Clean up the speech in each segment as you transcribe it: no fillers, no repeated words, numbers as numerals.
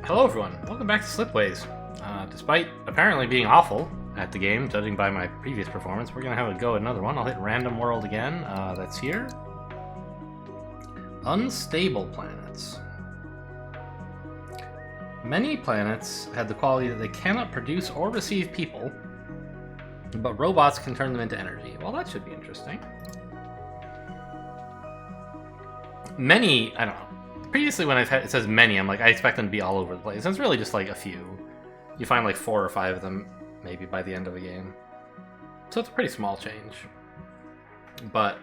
Hello everyone, welcome back to Slipways. Despite apparently being awful at the game, judging by my previous performance, we're gonna have a go at another one. I'll hit random world again, that's here. Unstable planets. Many planets have the quality that they cannot produce or receive people, but robots can turn them into energy. Well, that should be interesting. Many, I don't know. Previously, when it says many, I'm like, I expect them to be all over the place. And it's really just like a few. You find like 4 or 5 of them, maybe by the end of the game. So it's a pretty small change. But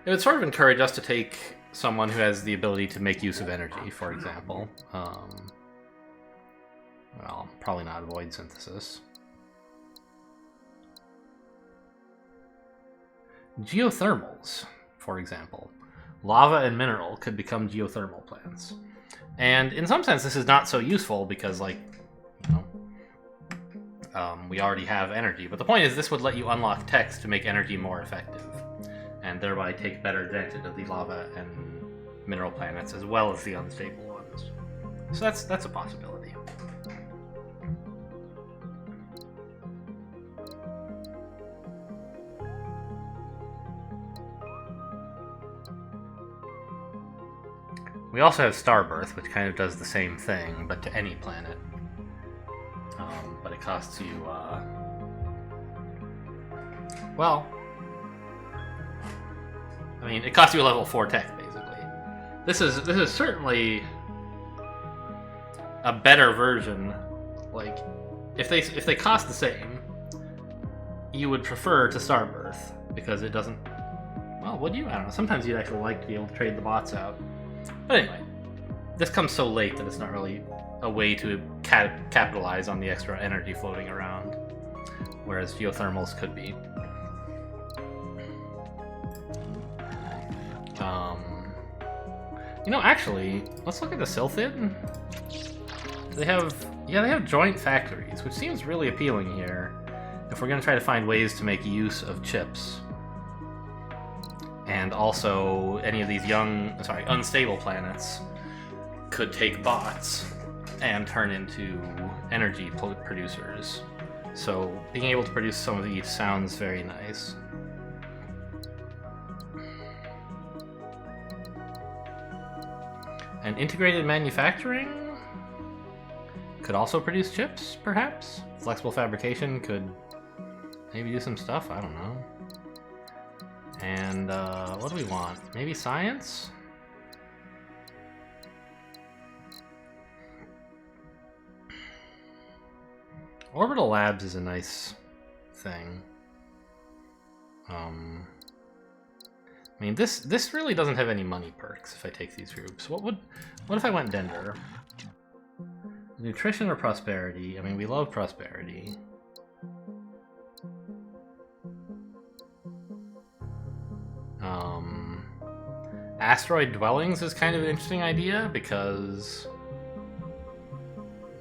it would sort of encourage us to take someone who has the ability to make use of energy, for example. Well, probably not void synthesis. Geothermals, for example. Lava and mineral could become geothermal plants. And in some sense, this is not so useful because, like, you know, we already have energy. But the point is, this would let you unlock techs to make energy more effective, and thereby take better advantage of the lava and mineral planets as well as the unstable ones. So that's a possibility. We also have Starbirth, which kind of does the same thing, but to any planet. But it costs you, well, I mean, it costs you a level 4 tech, basically. This is certainly a better version. Like, if they cost the same, you would prefer to Starbirth because it doesn't. Well, would you? I don't know. Sometimes you'd actually like to be able to trade the bots out. But anyway, this comes so late that it's not really a way to capitalize on the extra energy floating around, whereas geothermals could be. You know, actually, let's look at the Silphid. They have joint factories, which seems really appealing here if we're going to try to find ways to make use of chips. And also, any of these unstable planets could take bots and turn into energy producers. So being able to produce some of each sounds very nice. And integrated manufacturing could also produce chips, perhaps? Flexible fabrication could maybe do some stuff, I don't know. And, what do we want? Maybe science? Orbital labs is a nice thing. I mean, this really doesn't have any money perks if I take these groups. What if I went Dender? Nutrition or prosperity? I mean, we love prosperity. Asteroid dwellings is kind of an interesting idea because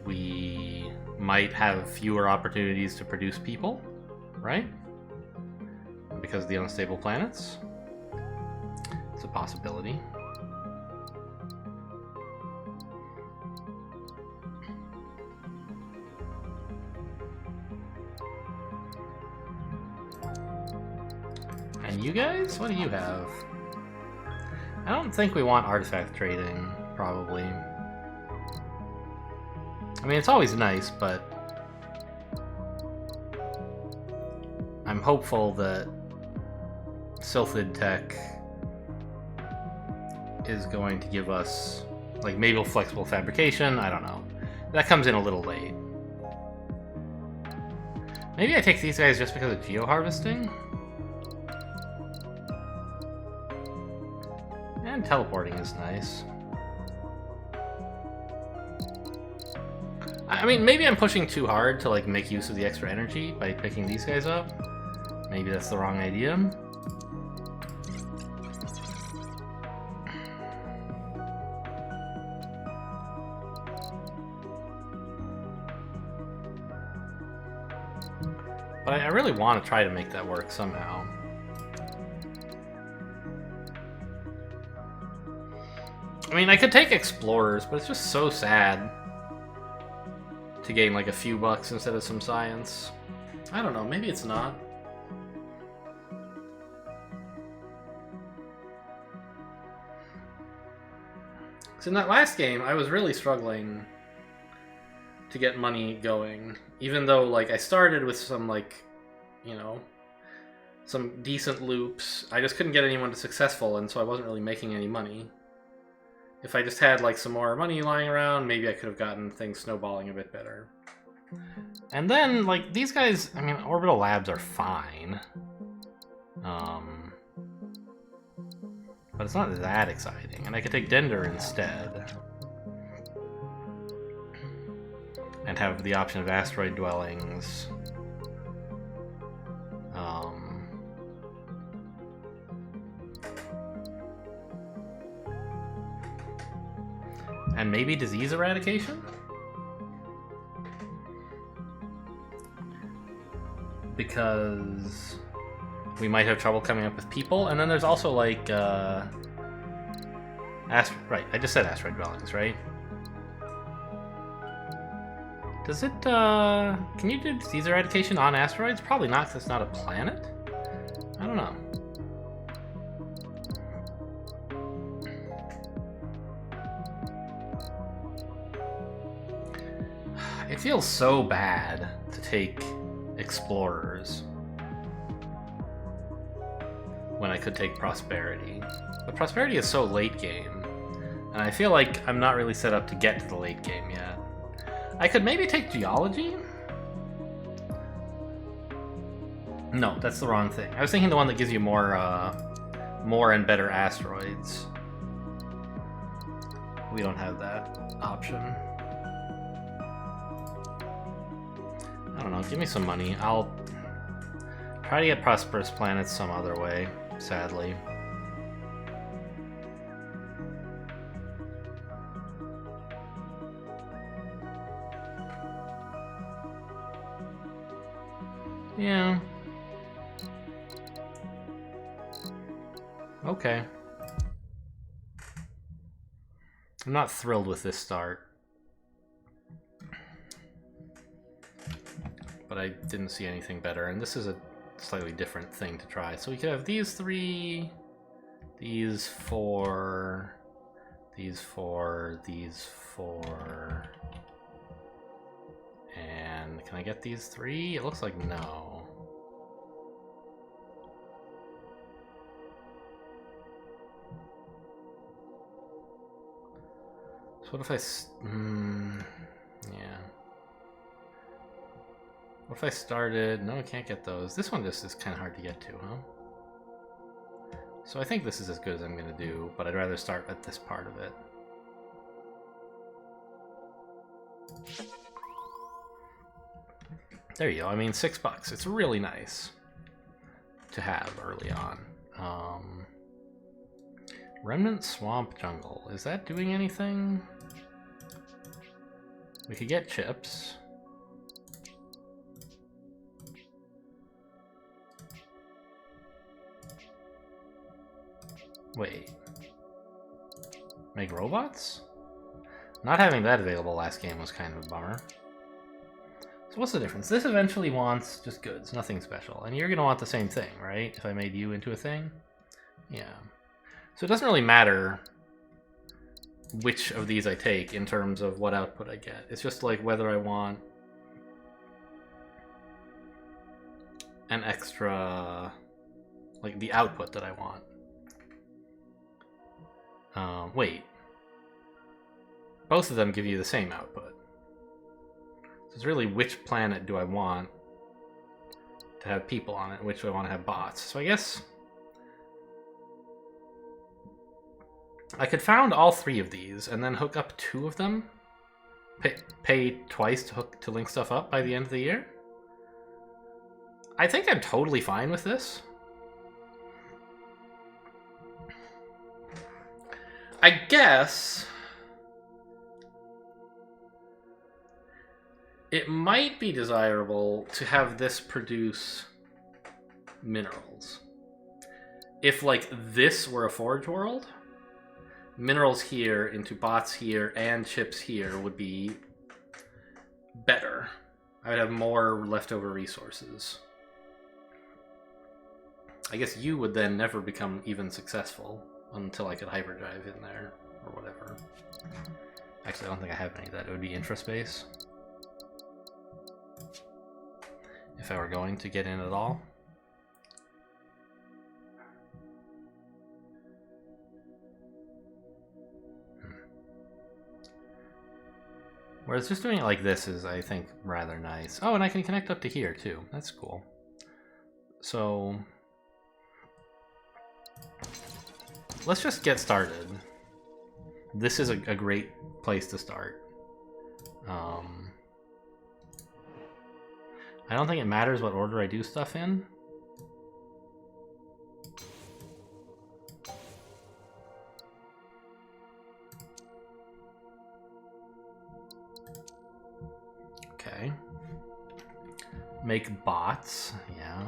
we might have fewer opportunities to produce people, right? Because of the unstable planets. It's a possibility. And you guys? What do you have? I don't think we want artifact trading, probably. I mean, it's always nice, but I'm hopeful that Silphid Tech is going to give us, like, maybe flexible fabrication, I don't know. That comes in a little late. Maybe I take these guys just because of geo-harvesting? And teleporting is nice. I mean, maybe I'm pushing too hard to, like, make use of the extra energy by picking these guys up. Maybe that's the wrong idea. But I really want to try to make that work somehow. I mean, I could take explorers, but it's just so sad. to gain like a few bucks instead of some science. I don't know, maybe it's not. So in that last game, I was really struggling to get money going, even though like I started with some like, you know, some decent loops. I just couldn't get anyone to successful, and so I wasn't really making any money. If I just had like some more money lying around, maybe I could have gotten things snowballing a bit better. And then like these guys, I mean, orbital labs are fine. But it's not that exciting, and I could take Dender instead. And have the option of asteroid dwellings. And maybe disease eradication? Because we might have trouble coming up with people, and then there's also like right, I just said asteroid dwellings, right? Does it can you do disease eradication on asteroids? Probably not, because it's not a planet. I don't know. It feels so bad to take explorers when I could take prosperity. But prosperity is so late game, and I feel like I'm not really set up to get to the late game yet. I could maybe take geology? No, that's the wrong thing. I was thinking the one that gives you more and better asteroids. We don't have that option. I don't know, give me some money. I'll try to get prosperous planets some other way, sadly. Yeah. Okay. I'm not thrilled with this start. But I didn't see anything better, and this is a slightly different thing to try. So we could have these three, these four, these four, these four, and can I get these three? It looks like no. So what if I, yeah. What if I started... No, I can't get those. This one just is kind of hard to get to, huh? So I think this is as good as I'm going to do, but I'd rather start at this part of it. There you go. I mean, $6. It's really nice to have early on. Remnant Swamp Jungle. Is that doing anything? We could get chips. Wait. Make robots? Not having that available last game was kind of a bummer. So what's the difference? This eventually wants just goods, nothing special. And you're going to want the same thing, right? If I made you into a thing? Yeah. So it doesn't really matter which of these I take in terms of what output I get. It's just like whether I want an extra, like the output that I want. Wait. Both of them give you the same output. So it's really which planet do I want to have people on it, which do I want to have bots. So I guess I could found all three of these and then hook up two of them. Pay twice to link stuff up by the end of the year. I think I'm totally fine with this. I guess it might be desirable to have this produce minerals. If, like, this were a Forge world, minerals here into bots here and chips here would be better. I would have more leftover resources. I guess you would then never become even successful until I could hyperdrive in there, or whatever. Actually, I don't think I have any of that. It would be intraspace. If I were going to get in at all. Whereas just doing it like this is, I think, rather nice. Oh, and I can connect up to here, too. That's cool. So let's just get started. This is a great place to start. I don't think it matters what order I do stuff in. Okay. Make bots, yeah.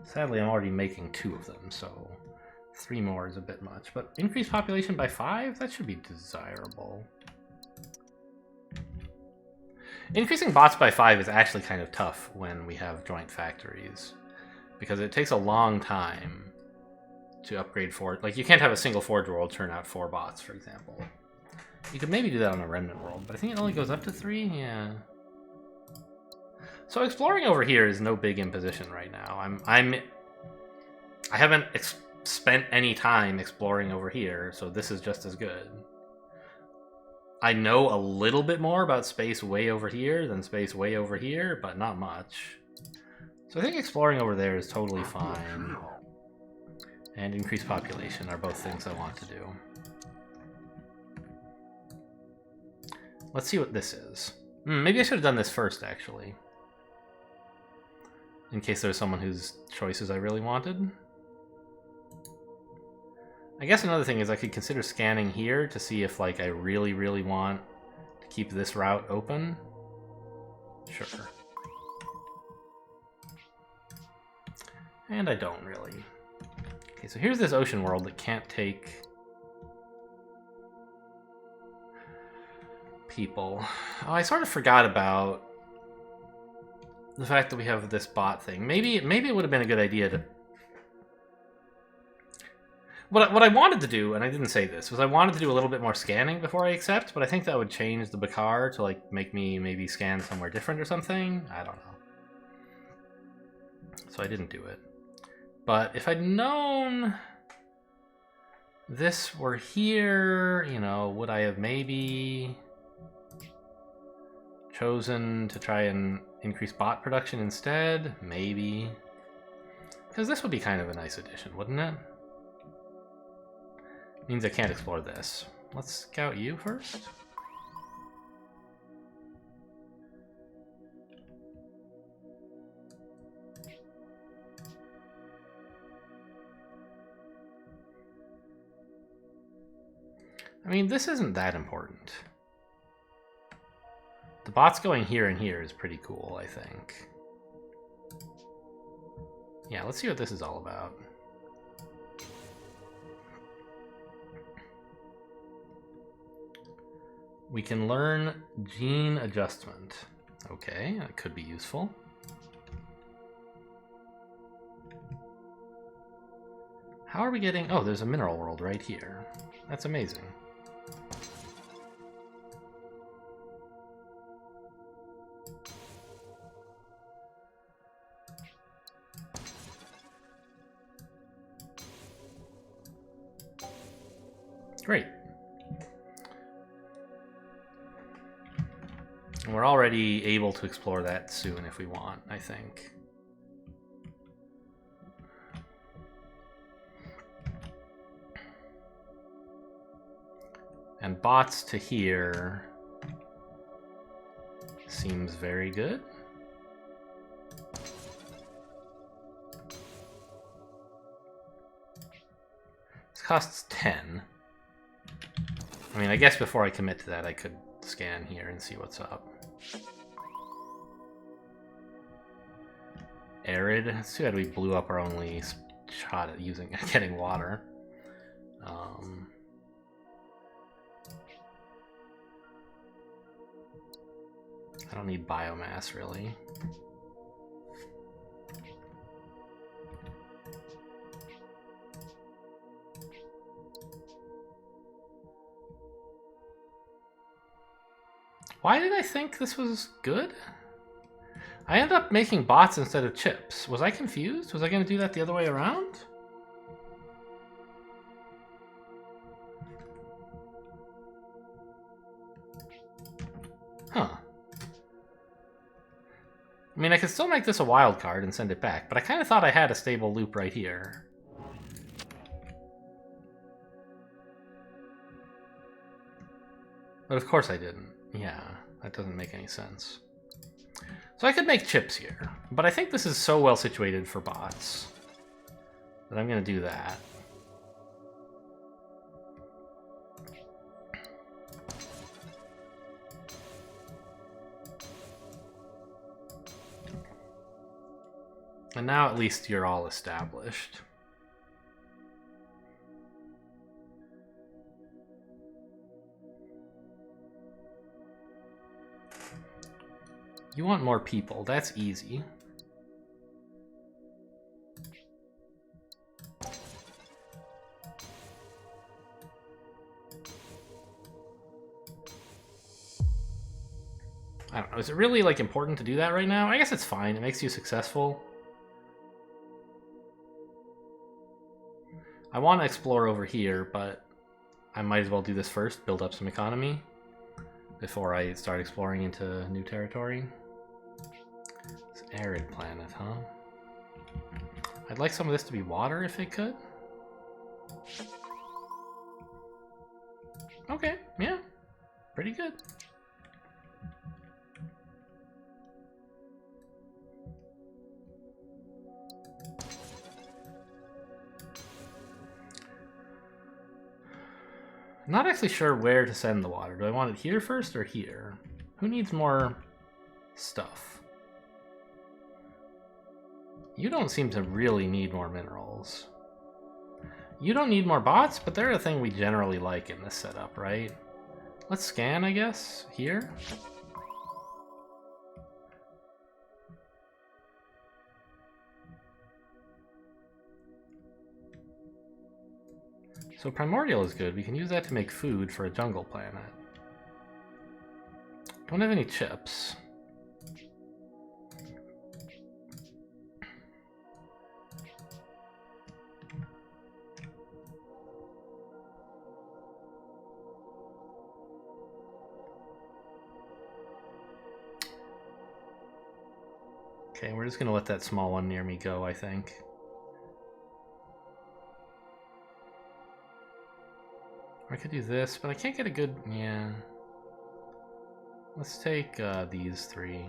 Sadly, I'm already making 2 of them, so 3 more is a bit much. But increase population by 5? That should be desirable. Increasing bots by 5 is actually kind of tough when we have joint factories, because it takes a long time to upgrade forge. Like, you can't have a single forge world turn out 4 bots, for example. You could maybe do that on a remnant world, but I think it only goes up to 3? Yeah. So exploring over here is no big imposition right now. I haven't spent any time exploring over here, so this is just as good. I know a little bit more about space way over here than space way over here, but not much. So I think exploring over there is totally fine. And increased population are both things I want to do. Let's see what this is. Maybe I should have done this first, actually. In case there's someone whose choices I really wanted. I guess another thing is I could consider scanning here to see if, like, I really, really want to keep this route open. Sure. And I don't really. Okay, so here's this ocean world that can't take people. Oh, I sort of forgot about the fact that we have this bot thing. Maybe it would have been a good idea to... What I wanted to do, and I didn't say this, was I wanted to do a little bit more scanning before I accept, but I think that would change the Bakar to, like, make me maybe scan somewhere different or something. I don't know. So I didn't do it. But if I'd known this were here, you know, would I have maybe chosen to try and increase bot production instead? Maybe. Because this would be kind of a nice addition, wouldn't it? Means I can't explore this. Let's scout you first. I mean, this isn't that important. The bots going here and here is pretty cool, I think. Yeah, let's see what this is all about. We can learn gene adjustment. Okay, that could be useful. How are we getting... Oh, there's a mineral world right here. That's amazing. Great. And we're already able to explore that soon if we want, I think. And bots to here seems very good. This costs 10. I mean, I guess before I commit to that, I could scan here and see what's up. Arid. It's too bad we blew up our only shot at getting water. I don't need biomass, really. Why did I think this was good? I ended up making bots instead of chips. Was I confused? Was I going to do that the other way around? Huh. I mean, I could still make this a wild card and send it back, but I kind of thought I had a stable loop right here. But of course I didn't. Yeah, that doesn't make any sense. So I could make chips here, but I think this is so well situated for bots that I'm going to do that. And now at least you're all established. You want more people, that's easy. I don't know, is it really like important to do that right now? I guess it's fine, it makes you successful. I want to explore over here, but I might as well do this first, build up some economy before I start exploring into new territory. It's an arid planet, huh? I'd like some of this to be water if it could. Okay, yeah, pretty good. I'm not actually sure where to send the water. Do I want it here first or here? Who needs more stuff? You don't seem to really need more minerals. You don't need more bots, but they're a thing we generally like in this setup, right? Let's scan, I guess, here. So primordial is good. We can use that to make food for a jungle planet. Don't have any chips. Okay, we're just gonna let that small one near me go, I think. I could do this, but I can't get a good... yeah. Let's take these three.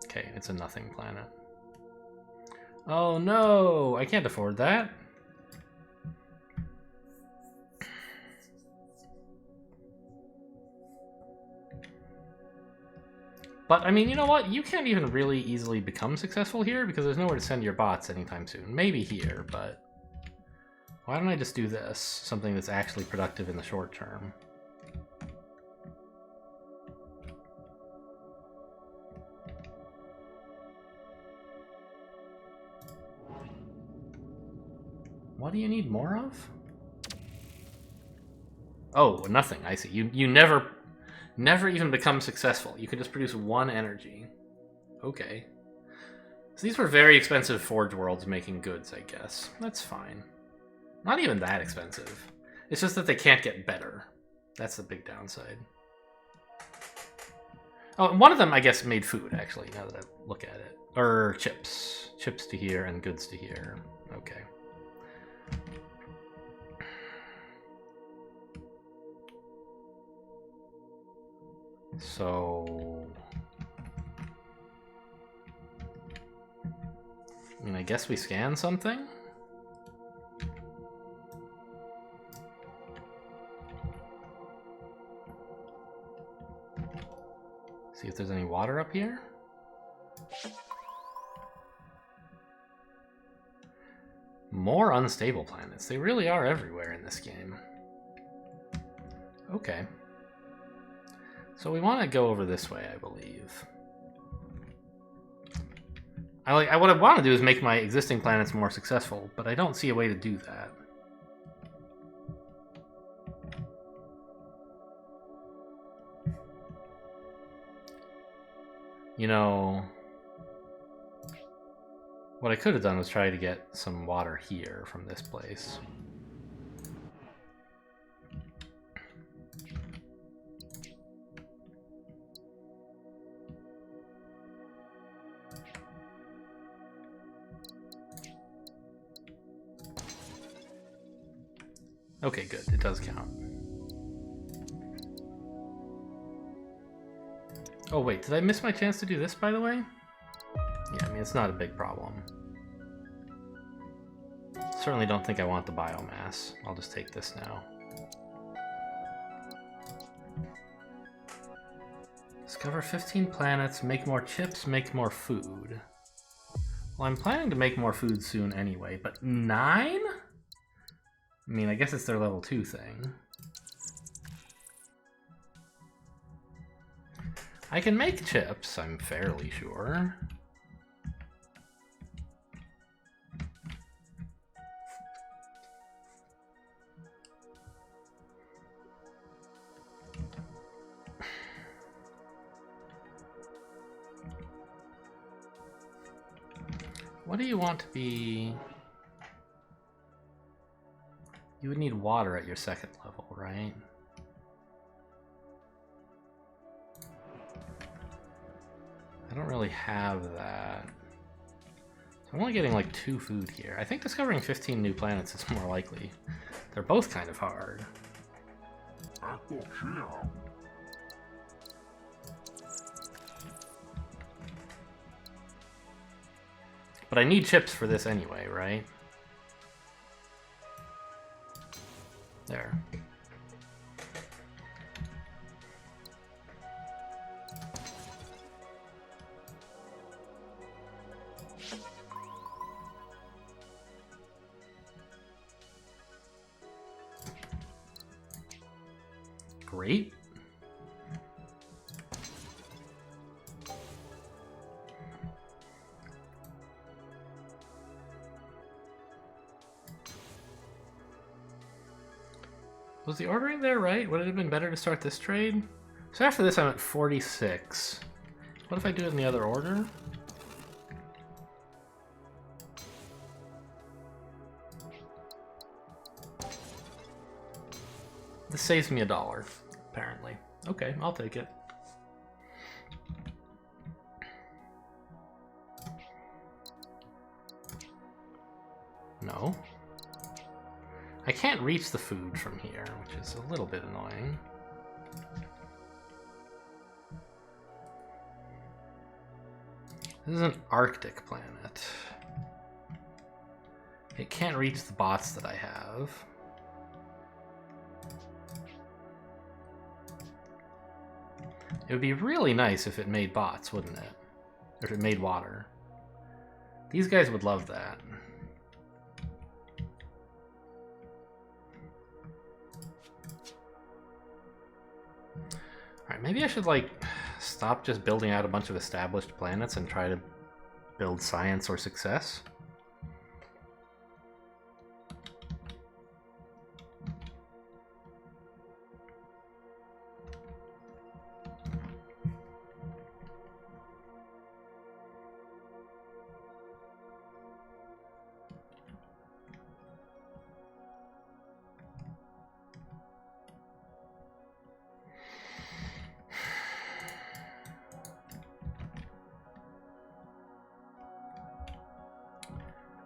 Okay, it's a nothing planet. Oh no! I can't afford that. But, I mean, you know what? You can't even really easily become successful here because there's nowhere to send your bots anytime soon. Maybe here, but... why don't I just do this? Something that's actually productive in the short term. What do you need more of? Oh, nothing. I see. You never even become successful. You can just produce one energy. Okay. So these were very expensive Forge Worlds making goods, I guess. That's fine. Not even that expensive. It's just that they can't get better. That's the big downside. Oh, one of them, I guess, made food, actually, now that I look at it. Or chips. Chips to here and goods to here. Okay. So... I mean, I guess we scan something? See if there's any water up here. More unstable planets. They really are everywhere in this game. Okay. So we want to go over this way, I believe. What I want to do is make my existing planets more successful, but I don't see a way to do that. You know, what I could have done was try to get some water here from this place. Okay, good. It does count. Oh, wait. Did I miss my chance to do this, by the way? Yeah, I mean, it's not a big problem. Certainly don't think I want the biomass. I'll just take this now. Discover 15 planets, make more chips, make more food. Well, I'm planning to make more food soon anyway, but 9? I mean, I guess it's their level 2 thing. I can make chips, I'm fairly sure. What do you want to be? You would need water at your second level, right? I don't really have that. So I'm only getting like 2 food here. I think discovering 15 new planets is more likely. They're both kind of hard. But I need chips for this anyway, right? There. Great. Was the ordering there right? Would it have been better to start this trade? So after this I'm at 46. What if I do it in the other order? This saves me $1, apparently. Okay, I'll take it. No. I can't reach the food from here, which is a little bit annoying. This is an Arctic planet. It can't reach the bots that I have. It would be really nice if it made bots, wouldn't it? Or if it made water. These guys would love that. Alright, maybe I should, like, stop just building out a bunch of established planets and try to build science or success.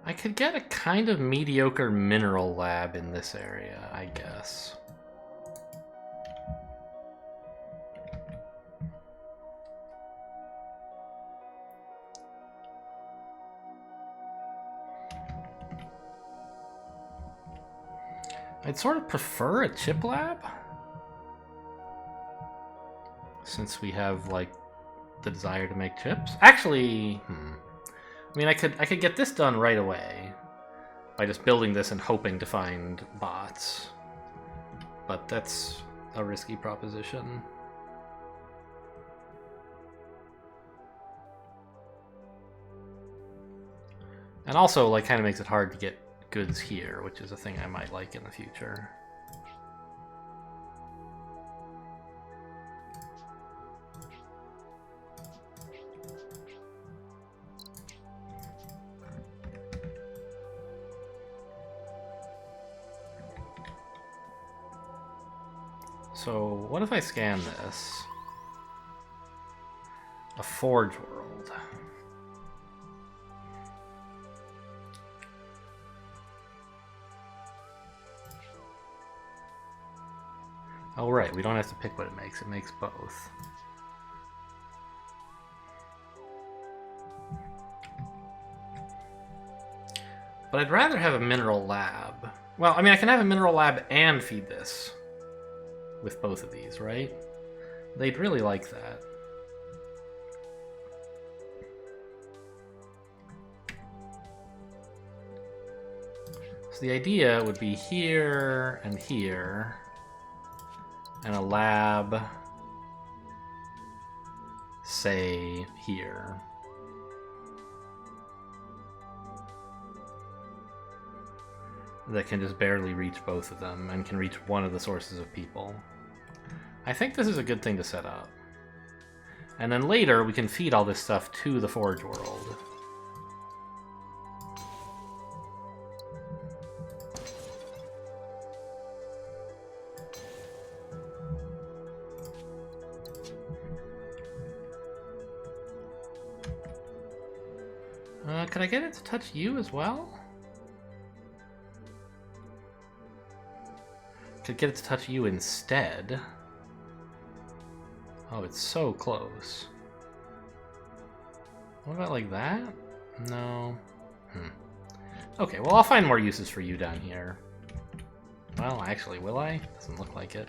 I could get a kind of mediocre mineral lab in this area, I guess. I'd sort of prefer a chip lab, since we have, like, the desire to make chips. Actually, I mean, I could get this done right away by just building this and hoping to find bots. But that's a risky proposition. And also, like, kind of makes it hard to get goods here, which is a thing I might like in the future. So, what if I scan this? A forge world. Oh right, we don't have to pick what it makes both. But I'd rather have a mineral lab. Well, I mean, I can have a mineral lab and feed this with both of these, right? They'd really like that. So the idea would be here and here, and a lab, say, here. That can just barely reach both of them, and can reach one of the sources of people. I think this is a good thing to set up. And then later, we can feed all this stuff to the Forge world. Could I get it to touch you as well? Could get it to touch you instead. Oh, it's so close. What about like that? No. Okay, well, I'll find more uses for you down here. Well, actually, will I? Doesn't look like it.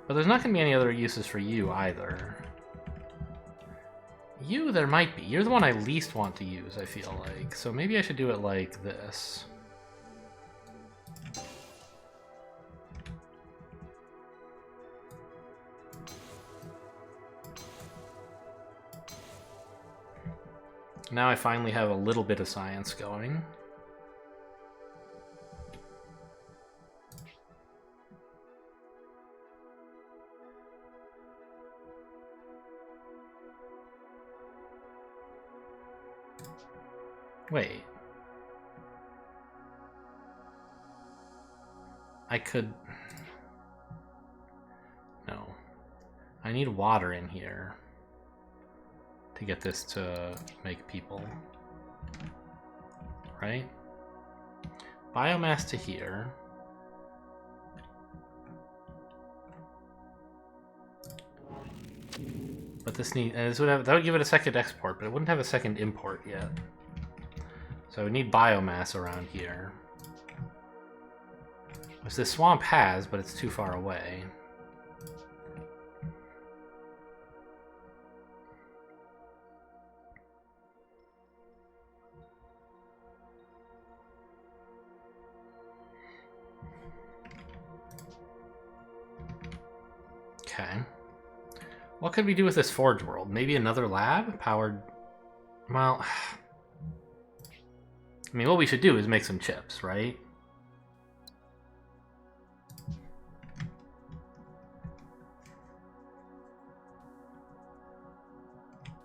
But there's not going to be any other uses for you either. You, there might be. You're the one I least want to use, I feel like. So maybe I should do it like this. Now I finally have a little bit of science going. Wait. I could... No. I need water in here to get this to make people. Right? Biomass to here. But this that would give it a second export, but it wouldn't have a second import yet. So we need biomass around here. Which this swamp has, but it's too far away. Okay. What could we do with this forge world? Maybe another lab powered... Well... I mean, what we should do is make some chips, right?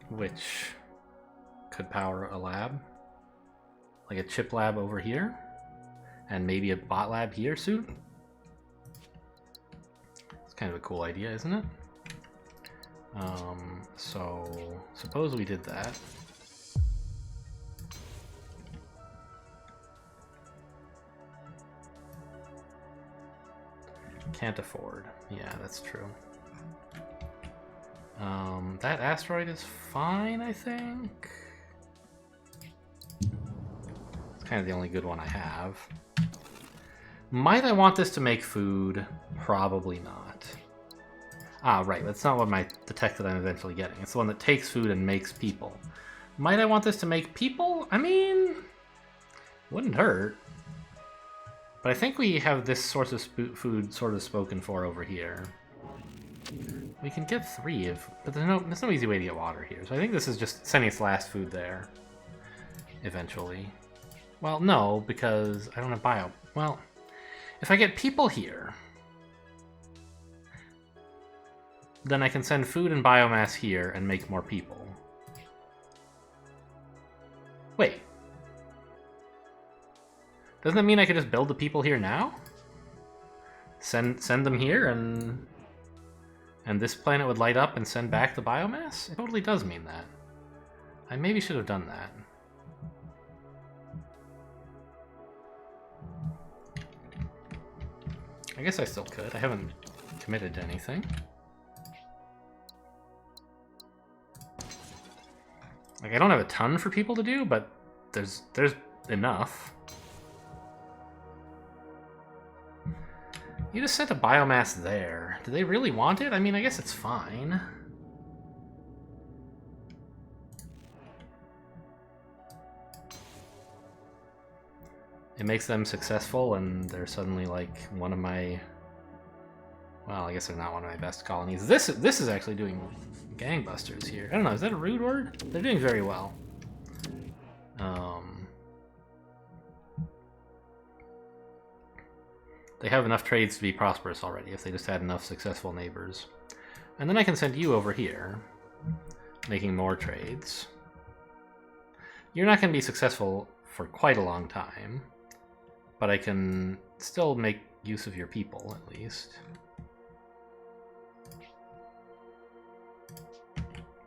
Which could power a lab. Like a chip lab over here. And maybe a bot lab here soon. It's kind of a cool idea, isn't it? So suppose we did that. Can't afford. Yeah, that's true. That asteroid is fine, I think. It's kind of the only good one I have. Might I want this to make food? Probably not. Ah, right. That's not what the tech that I'm eventually getting. It's the one that takes food and makes people. Might I want this to make people? I mean, wouldn't hurt. But I think we have this source of food sort of spoken for over here. We can get 3 if, but there's no easy way to get water here. So I think this is just sending its last food there. Eventually. Well, no, because I don't have bio. Well, if I get people here, then I can send food and biomass here and make more people. Wait. Doesn't that mean I could just build the people here now? Send them here and this planet would light up and send back the biomass? It totally does mean that. I maybe should have done that. I guess I still could. I haven't committed to anything. Like, I don't have a ton for people to do, but there's enough. You just sent a biomass there. Do they really want it? I mean, I guess it's fine. It makes them successful, and they're suddenly like one of my... Well, I guess they're not one of my best colonies. This is actually doing gangbusters here. I don't know, is that a rude word? They're doing very well. They have enough trades to be prosperous already if they just had enough successful neighbors. And then I can send you over here, making more trades. You're not going to be successful for quite a long time, but I can still make use of your people, at least.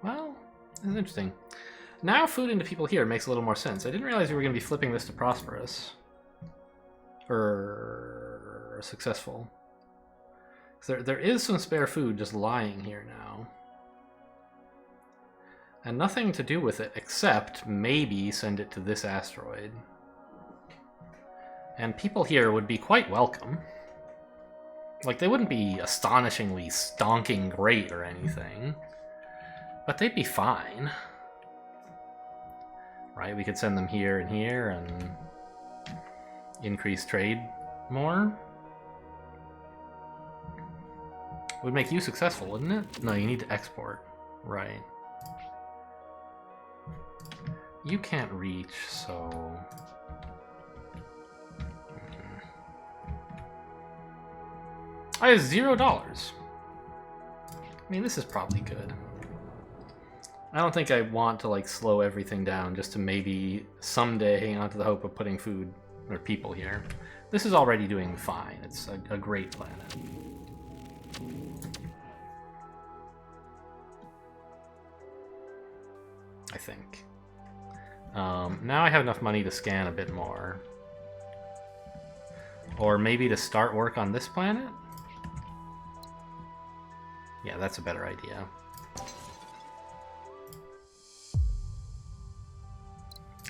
Well, this is interesting. Now food into people here makes a little more sense. I didn't realize we were going to be flipping this to prosperous. Or successful. There is some spare food just lying here now. And nothing to do with it except maybe send it to this asteroid. And people here would be quite welcome. Like, they wouldn't be astonishingly stonking great or anything. But they'd be fine. Right? We could send them here and increase trade more. Would make you successful, wouldn't it? No, you need to export. Right. You can't reach, so... I have $0. I mean, this is probably good. I don't think I want to, like, slow everything down just to maybe someday hang on to the hope of putting food or people here. This is already doing fine. It's a great planet. I think. Now I have enough money to scan a bit more. Or maybe to start work on this planet? Yeah, that's a better idea.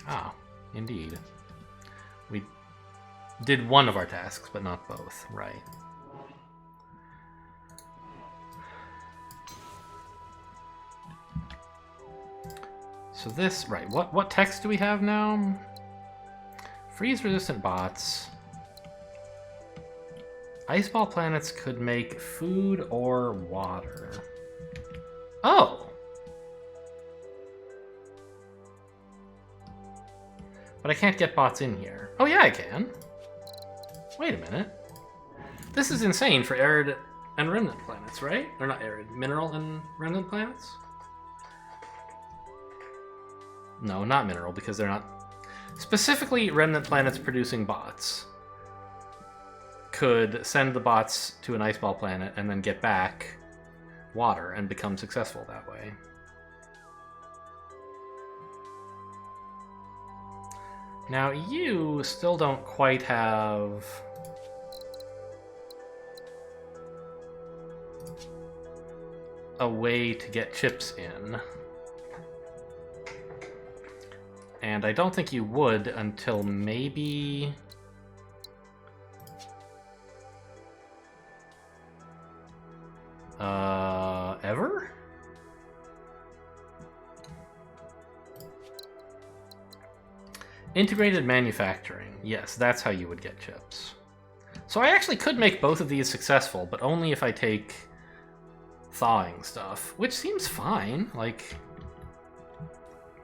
Ah, indeed. We did one of our tasks, but not both, right. So this, right, what text do we have now? Freeze-resistant bots. Iceball planets could make food or water. Oh! But I can't get bots in here. Oh yeah, I can. Wait a minute. This is insane for arid and remnant planets, right? Or not arid, mineral and remnant planets? No, not mineral, because they're not... Specifically, remnant planets producing bots could send the bots to an iceball planet and then get back water and become successful that way. Now, you still don't quite have... a way to get chips in. And I don't think you would until maybe... ever? Integrated manufacturing. Yes, that's how you would get chips. So I actually could make both of these successful, but only if I take thawing stuff, which seems fine. Like,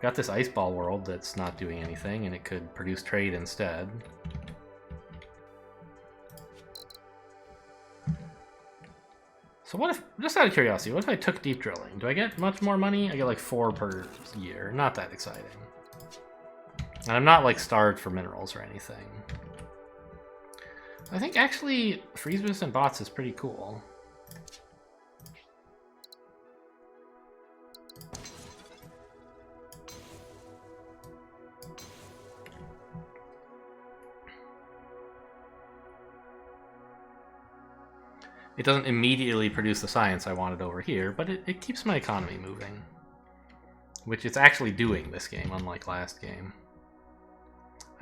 got this ice ball world that's not doing anything, and it could produce trade instead. So what if, just out of curiosity, what if I took deep drilling? Do I get much more money? I get like 4 per year. Not that exciting. And I'm not like starved for minerals or anything. I think actually freeze resistant bots is pretty cool. It doesn't immediately produce the science I wanted over here, but it keeps my economy moving. Which it's actually doing this game, unlike last game.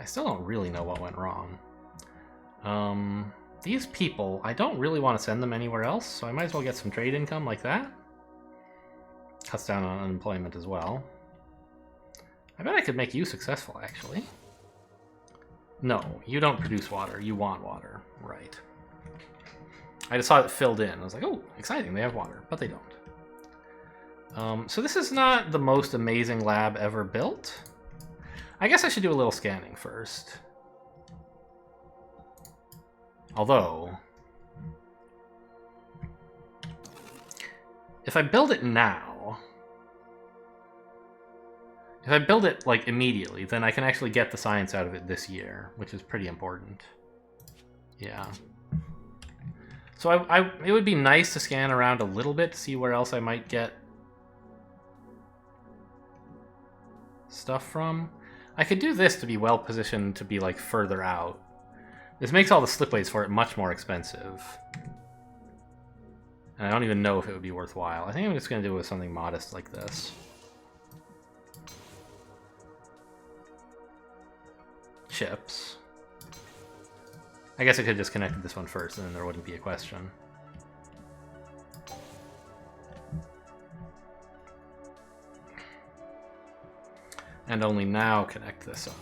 I still don't really know what went wrong. These people, I don't really want to send them anywhere else, so I might as well get some trade income like that. Cuts down on unemployment as well. I bet I could make you successful, actually. No, you don't produce water. You want water. Right. I just saw it filled in. I was like, oh, exciting, they have water. But they don't. So this is not the most amazing lab ever built. I guess I should do a little scanning first. Although, if I build it now, if I build it like immediately, then I can actually get the science out of it this year, which is pretty important. Yeah. So it would be nice to scan around a little bit to see where else I might get stuff from. I could do this to be well positioned to be like further out. This makes all the slipways for it much more expensive. And I don't even know if it would be worthwhile. I think I'm just going to do it with something modest like this. Chips. I guess I could have just connected this one first, and then there wouldn't be a question. And only now connect this up.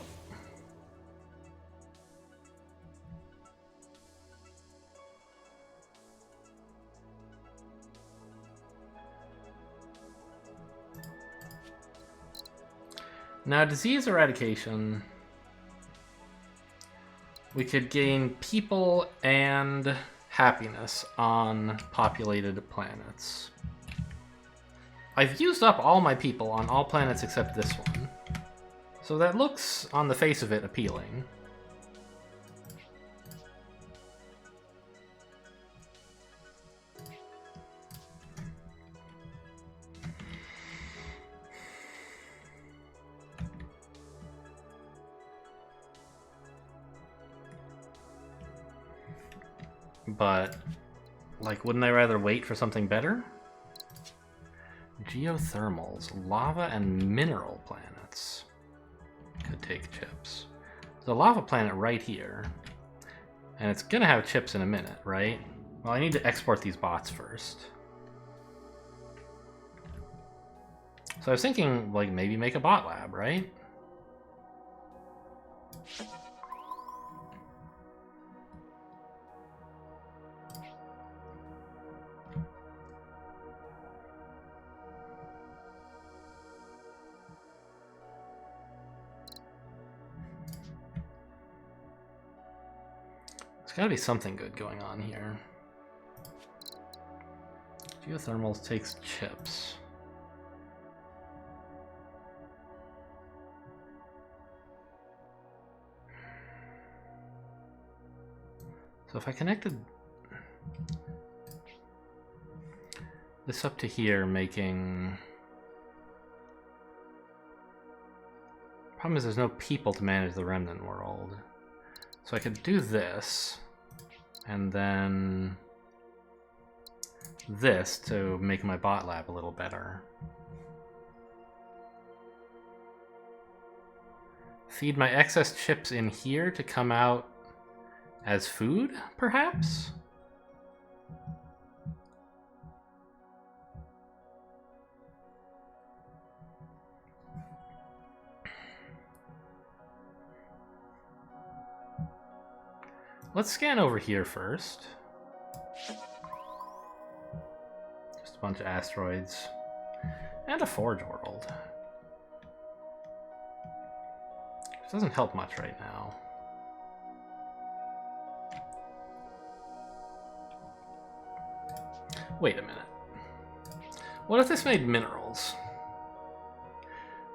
Now, disease eradication, we could gain people and happiness on populated planets. I've used up all my people on all planets except this one. So that looks, on the face of it, appealing. But, like, wouldn't I rather wait for something better? Geothermals, lava and mineral planets. Could take chips. There's a lava planet right here. And it's gonna have chips in a minute, right? Well, I need to export these bots first. So I was thinking, like, maybe make a bot lab, right? There's gotta be something good going on here. Geothermals takes chips. So if I connected this up to here, making... Problem is there's no people to manage the remnant world. So I could do this, and then this to make my bot lab a little better. Feed my excess chips in here to come out as food, perhaps? Let's scan over here first. Just a bunch of asteroids. And a forge world. Which doesn't help much right now. Wait a minute. What if this made minerals?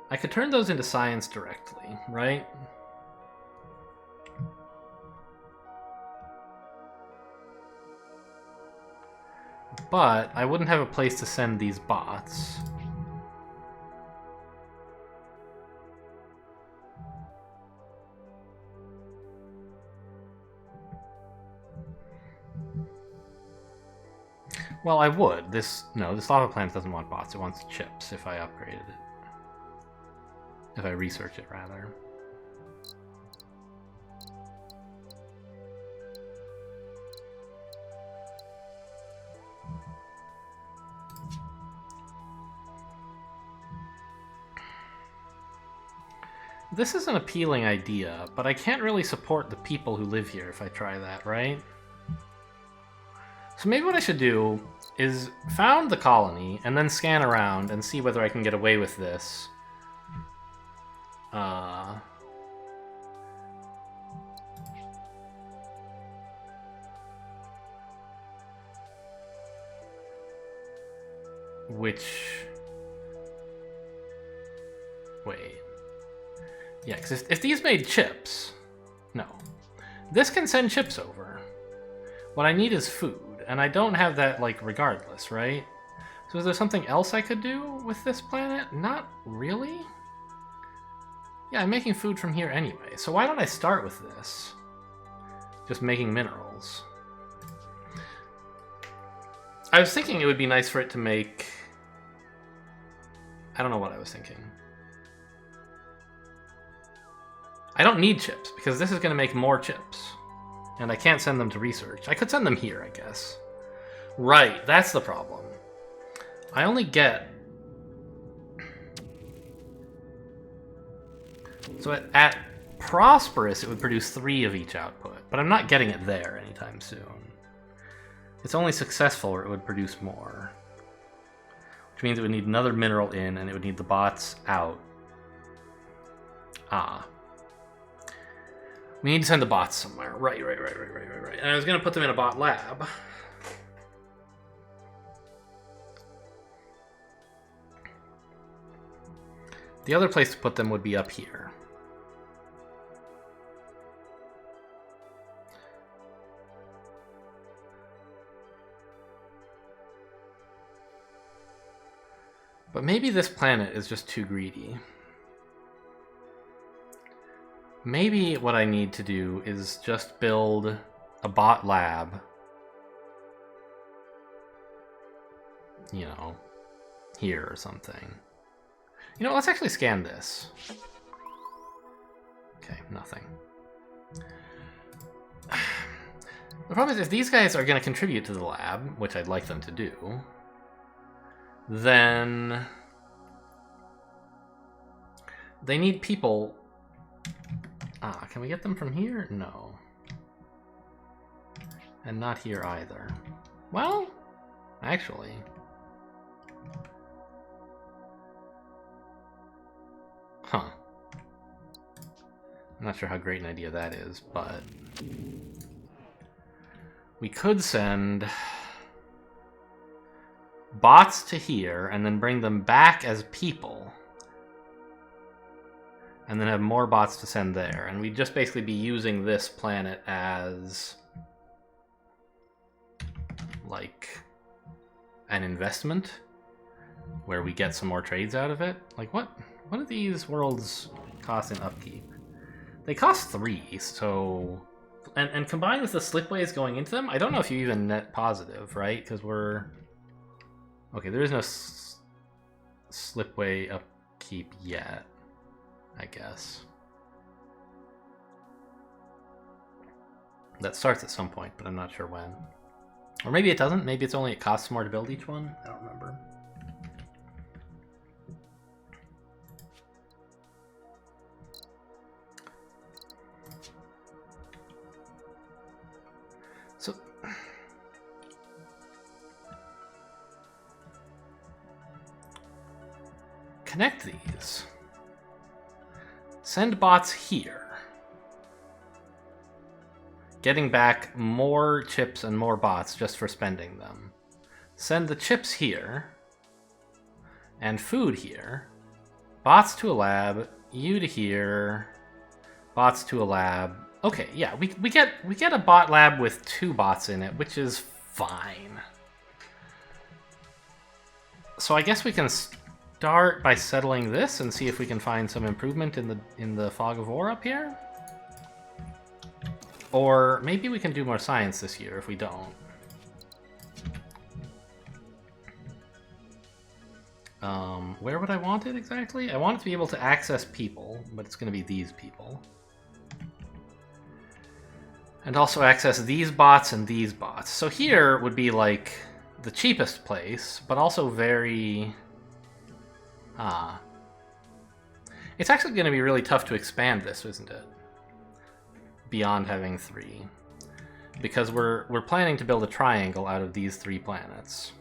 I could turn those into science directly, right? But I wouldn't have a place to send these bots. Well, I would. This lava plant doesn't want bots. It wants chips if I upgraded it. If I research it, rather. This is an appealing idea, but I can't really support the people who live here if I try that, right? So maybe what I should do is found the colony and then scan around and see whether I can get away with this. Wait. Yeah, because if these made chips... No. This can send chips over. What I need is food, and I don't have that, like, regardless, right? So is there something else I could do with this planet? Not really. Yeah, I'm making food from here anyway, so why don't I start with this? Just making minerals. I was thinking it would be nice for it to make... I don't know what I was thinking. I don't need chips, because this is going to make more chips. And I can't send them to research. I could send them here, I guess. Right, that's the problem. I only get... So at Prosperous, it would produce 3 of each output, but I'm not getting it there anytime soon. It's only Successful where it would produce more. Which means it would need another mineral in, and it would need the bots out. Ah. We need to send the bots somewhere. Right. And I was going to put them in a bot lab. The other place to put them would be up here. But maybe this planet is just too greedy. Maybe what I need to do is just build a bot lab. You know, here or something. You know, let's actually scan this. Okay, nothing. The problem is if these guys are going to contribute to the lab, which I'd like them to do, then they need people. Ah, can we get them from here? No. And not here either. Well, actually. Huh. I'm not sure how great an idea that is, but we could send bots to here and then bring them back as people. And then have more bots to send there. And we'd just basically be using this planet as like an investment where we get some more trades out of it. Like what do these worlds cost in upkeep? They cost 3, so and combined with the slipways going into them, I don't know if you even net positive, right? Because we're okay, there is no slipway upkeep yet, I guess. That starts at some point, but I'm not sure when. Or maybe it doesn't. Maybe it's only it costs more to build each one. I don't remember. So connect these. Send bots here. Getting back more chips and more bots just for spending them. Send the chips here. And food here. Bots to a lab. You to here. Bots to a lab. Okay, yeah, we get a bot lab with 2 bots in it, which is fine. So I guess we can start by settling this and see if we can find some improvement in the fog of war up here. Or maybe we can do more science this year if we don't. Where would I want it exactly? I want it to be able to access people, but it's going to be these people. And also access these bots and these bots. So here would be like the cheapest place, but also very... It's actually going to be really tough to expand this, isn't it? Beyond having 3. Because we're planning to build a triangle out of these 3 planets.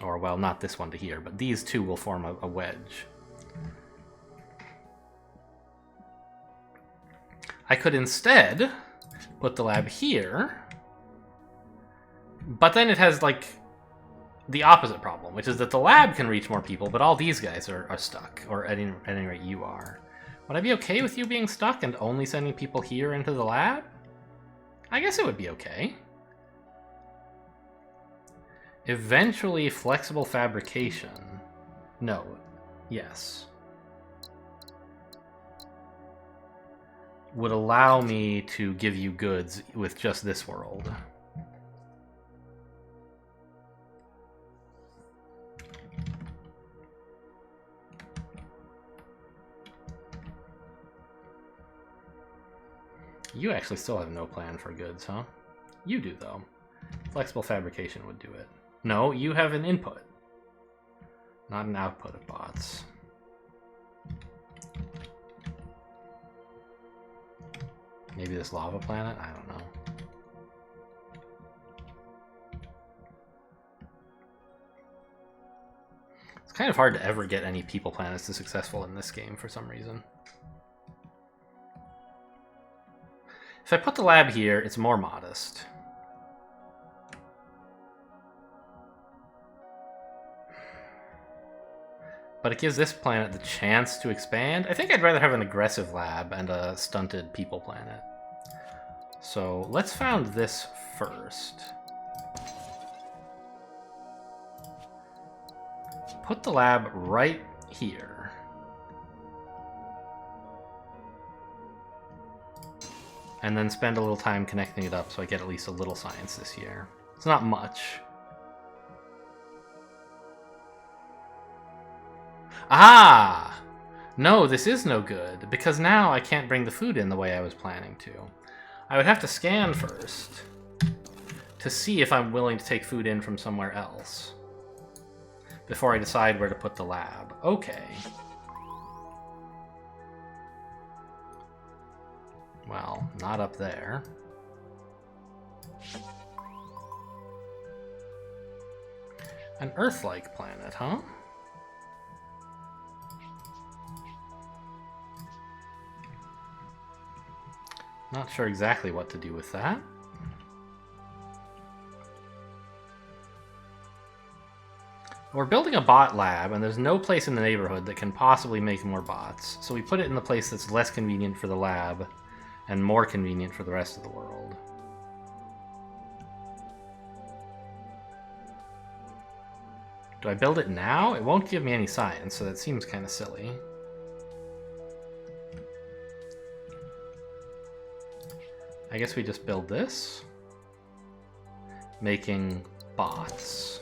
Or, well, not this one to here, but these 2 will form a wedge. I could instead put the lab here, but then it has, like, the opposite problem, which is that the lab can reach more people, but all these guys are stuck, or at any rate you are. Would I be okay with you being stuck and only sending people here into the lab? I guess it would be okay. Eventually, flexible fabrication. No. Yes. Would allow me to give you goods with just this world. You actually still have no plan for goods, huh? You do, though. Flexible fabrication would do it. No, you have an input, not an output of bots. Maybe this lava planet? I don't know. It's kind of hard to ever get any people planets to successful in this game for some reason. If I put the lab here, it's more modest. But it gives this planet the chance to expand. I think I'd rather have an aggressive lab and a stunted people planet. So let's found this first. Put the lab right here. And then spend a little time connecting it up so I get at least a little science this year. It's not much. Ah! No, this is no good, because now I can't bring the food in the way I was planning to. I would have to scan first to see if I'm willing to take food in from somewhere else before I decide where to put the lab. Okay. Well, not up there. An Earth-like planet, huh? Not sure exactly what to do with that. We're building a bot lab, and there's no place in the neighborhood that can possibly make more bots, so we put it in the place that's less convenient for the lab and more convenient for the rest of the world. Do I build it now? It won't give me any science, so that seems kind of silly. I guess we just build this, making bots.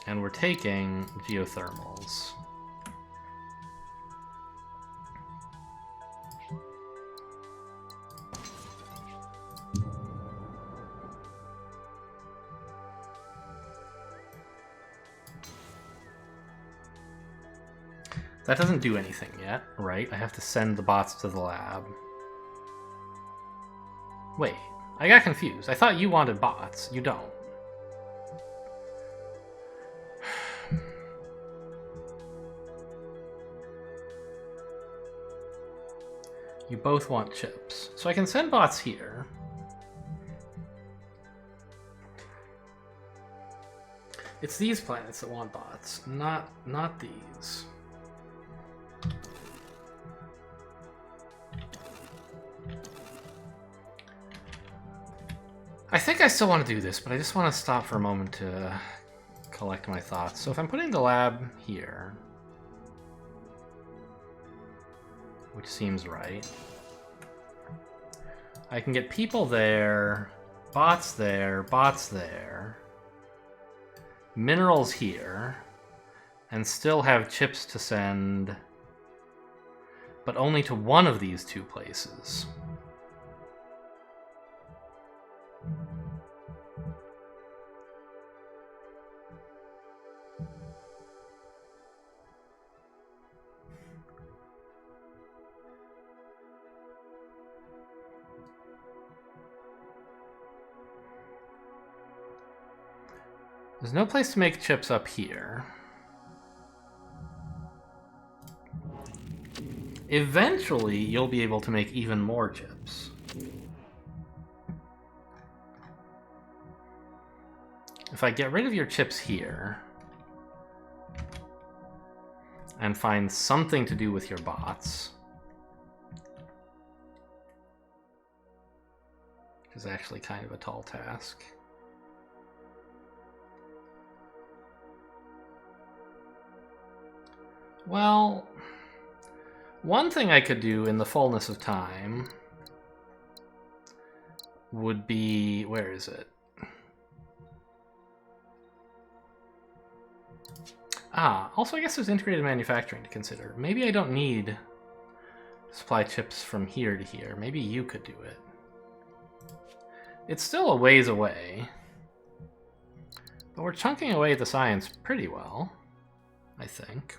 And we're taking geothermals. That doesn't do anything yet, right? I have to send the bots to the lab. Wait, I got confused. I thought you wanted bots. You don't. You both want chips. So I can send bots here. It's these planets that want bots, not these. I think I still want to do this, but I just want to stop for a moment to collect my thoughts. So if I'm putting the lab here, which seems right, I can get people there, bots there, minerals here, and still have chips to send, but only to one of these two places. There's no place to make chips up here. Eventually, you'll be able to make even more chips. If I get rid of your chips here and find something to do with your bots, which is actually kind of a tall task. Well, one thing I could do in the fullness of time would be... where is it? Also I guess there's integrated manufacturing to consider. Maybe I don't need supply chips from here to here. Maybe you could do it. It's still a ways away, but we're chunking away at the science pretty well, I think.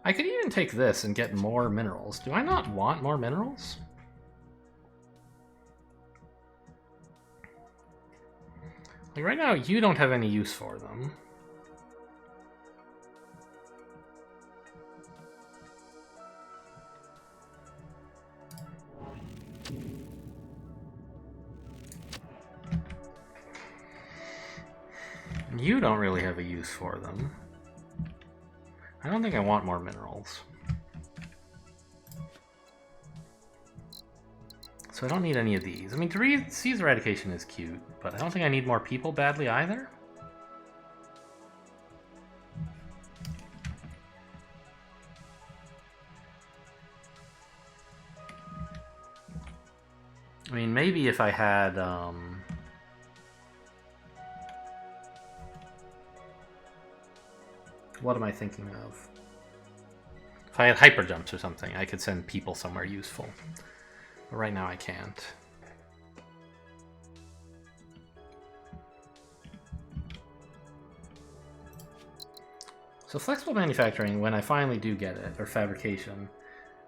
I could even take this and get more minerals. Do I not want more minerals? Like right now, you don't have any use for them. You don't really have a use for them. I don't think I want more minerals. So I don't need any of these. I mean, disease eradication is cute, but I don't think I need more people badly either. I mean, maybe if I had, what am I thinking of? If I had hyper jumps or something, I could send people somewhere useful. But right now I can't. So flexible manufacturing, when I finally do get it, or fabrication,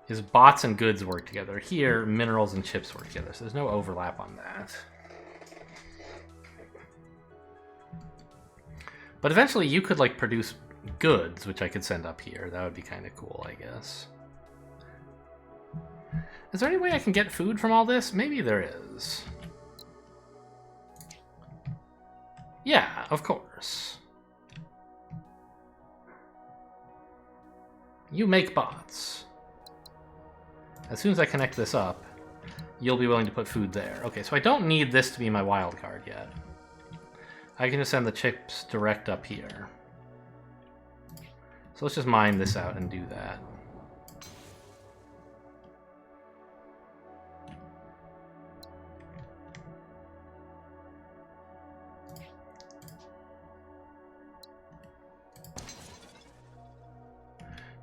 is bots and goods work together. Here, minerals and chips work together, so there's no overlap on that. But eventually you could like produce goods, which I could send up here. That would be kind of cool, I guess. Is there any way I can get food from all this? Maybe there is. Yeah, of course. You make bots. As soon as I connect this up, you'll be willing to put food there. Okay, so I don't need this to be my wild card yet. I can just send the chips direct up here. So let's just mine this out and do that.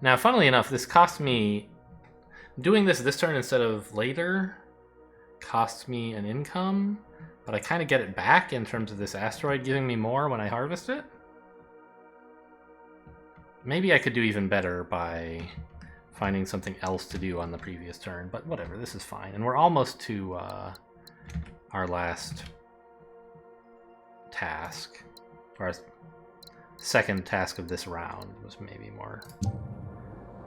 Now, funnily enough, this cost me... doing this turn instead of later costs me an income, but I kind of get it back in terms of this asteroid giving me more when I harvest it. Maybe I could do even better by finding something else to do on the previous turn, but whatever, this is fine. And we're almost to our last task, or our second task of this round was maybe more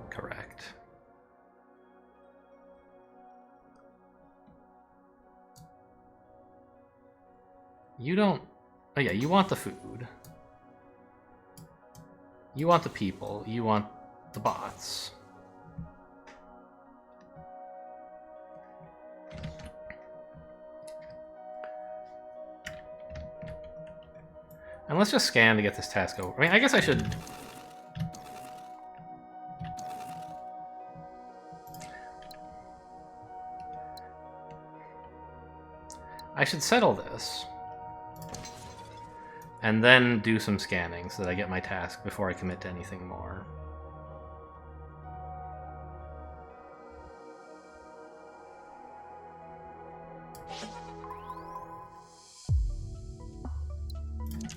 correct. You don't... Oh yeah, you want the food. You want the people. You want the bots. And let's just scan to get this task over. I mean, I guess I should... I should settle this. And then do some scanning so that I get my task before I commit to anything more.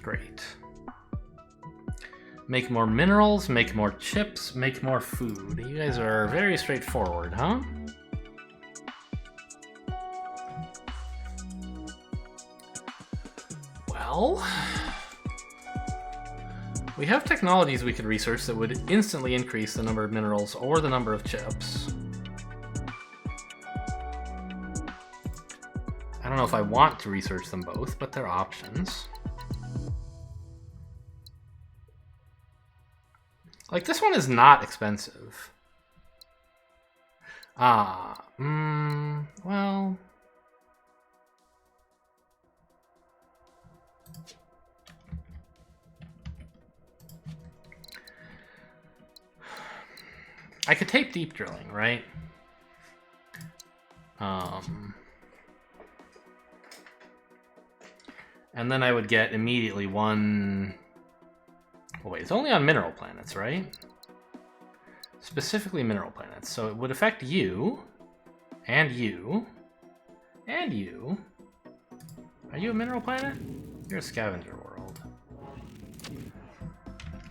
Great. Make more minerals, make more chips, make more food. You guys are very straightforward, huh? Well, we have technologies we could research that would instantly increase the number of minerals or the number of chips. I don't know if I want to research them both, but they're options. Like, this one is not expensive. Well... I could take deep drilling, right? And then I would get immediately one... Oh wait, it's only on mineral planets, right? Specifically mineral planets. So it would affect you, and you, and you. Are you a mineral planet? You're a scavenger world.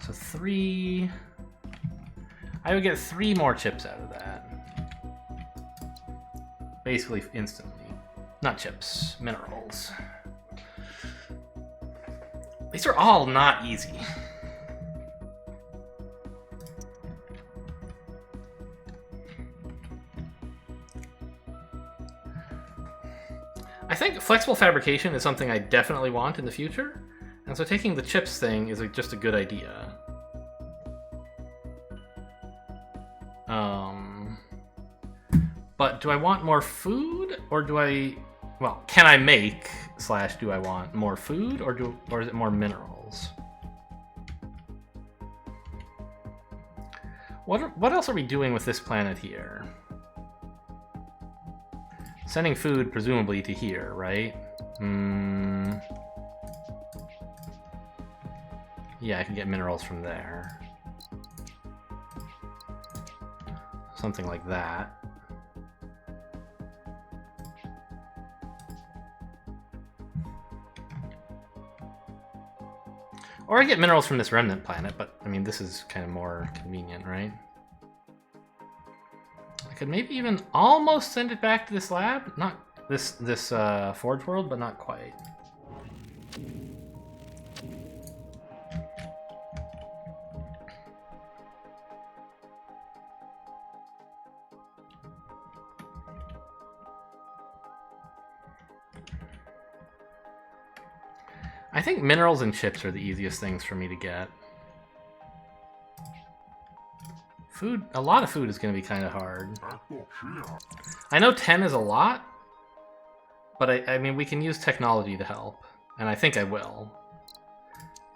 So 3... I would get 3 more chips out of that. Basically instantly. Not chips, minerals. These are all not easy. I think flexible fabrication is something I definitely want in the future, and so taking the chips thing is just a good idea. But do I want more food, or do I... Well, can I make / do I want more food, or is it more minerals? What else are we doing with this planet here? Sending food, presumably, to here, right? Yeah, I can get minerals from there. Something like that. Or I get minerals from this remnant planet, but, I mean, this is kind of more convenient, right? I could maybe even almost send it back to this lab. Not this Forge world, but not quite. I think minerals and chips are the easiest things for me to get. Food, a lot of food is going to be kind of hard. I know 10 is a lot, but I mean, we can use technology to help, and I think I will.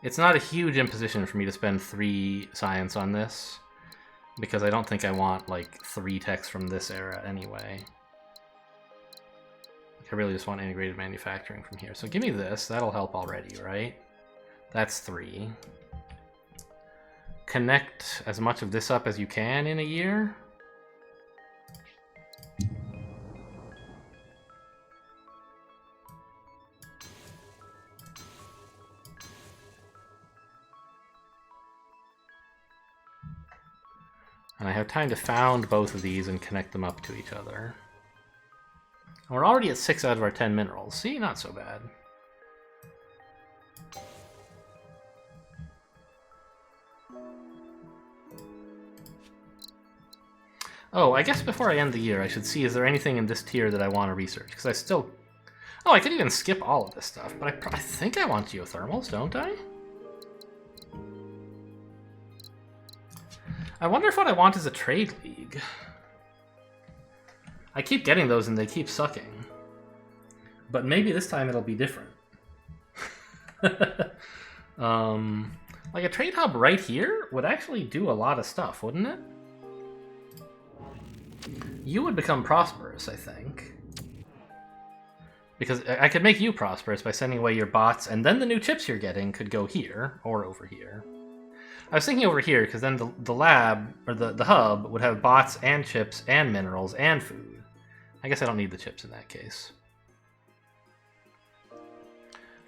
It's not a huge imposition for me to spend 3 science on this, because I don't think I want, like, 3 techs from this era anyway. I really just want integrated manufacturing from here. So give me this. That'll help already, right? That's 3. Connect as much of this up as you can in a year. And I have time to found both of these and connect them up to each other. And we're already at 6 out of our 10 minerals. See, not so bad. Oh, I guess before I end the year, I should see, is there anything in this tier that I want to research? Because I still... Oh, I could even skip all of this stuff, but I think I want geothermals, don't I? I wonder if what I want is a trade league. I keep getting those and they keep sucking. But maybe this time it'll be different. Like a trade hub right here would actually do a lot of stuff, wouldn't it? You would become prosperous, I think. Because I could make you prosperous by sending away your bots, and then the new chips you're getting could go here, or over here. I was thinking over here, because then the lab, or the hub, would have bots and chips and minerals and food. I guess I don't need the chips in that case.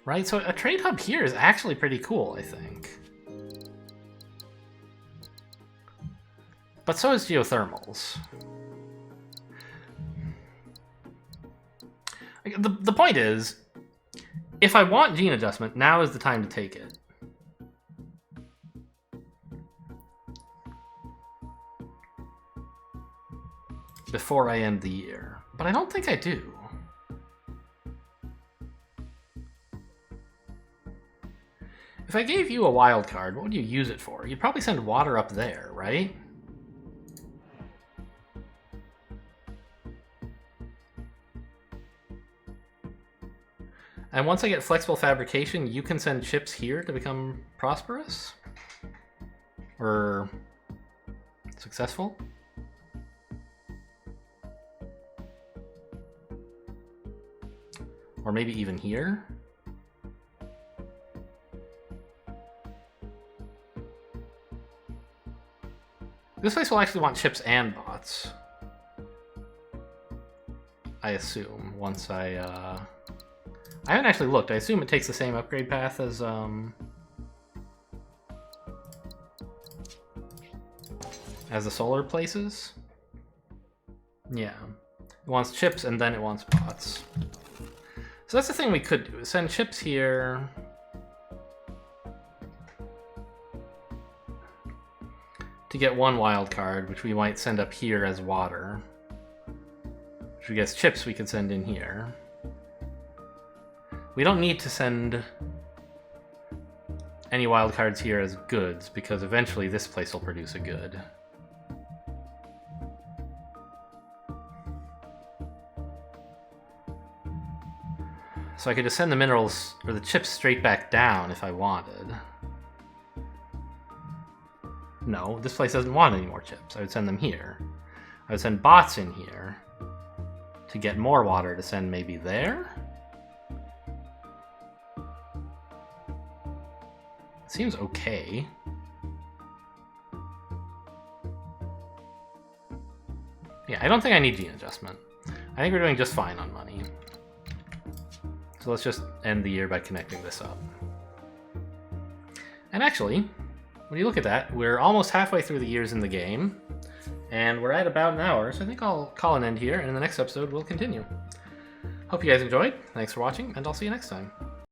Right, so a trade hub here is actually pretty cool, I think. But so is geothermals. The point is, if I want gene adjustment, now is the time to take it. Before I end the year. But I don't think I do. If I gave you a wild card, what would you use it for? You'd probably send water up there, right? And once I get flexible fabrication, you can send chips here to become prosperous? Or successful? Or maybe even here? This place will actually want chips and bots. I assume, once I haven't actually looked. I assume it takes the same upgrade path as the solar places. Yeah. It wants chips and then it wants bots. So that's the thing we could do, send chips here. To get one wild card, which we might send up here as water. Which we guess chips we could send in here. We don't need to send any wild cards here as goods, because eventually this place will produce a good. So I could just send the minerals, or the chips, straight back down if I wanted. No, this place doesn't want any more chips. I would send them here. I would send bots in here to get more water to send maybe there? Seems okay. Yeah, I don't think I need gene adjustment. I think we're doing just fine on money. So let's just end the year by connecting this up. And actually, when you look at that, we're almost halfway through the years in the game, and we're at about an hour, so I think I'll call an end here, and in the next episode we'll continue. Hope you guys enjoyed, thanks for watching, and I'll see you next time.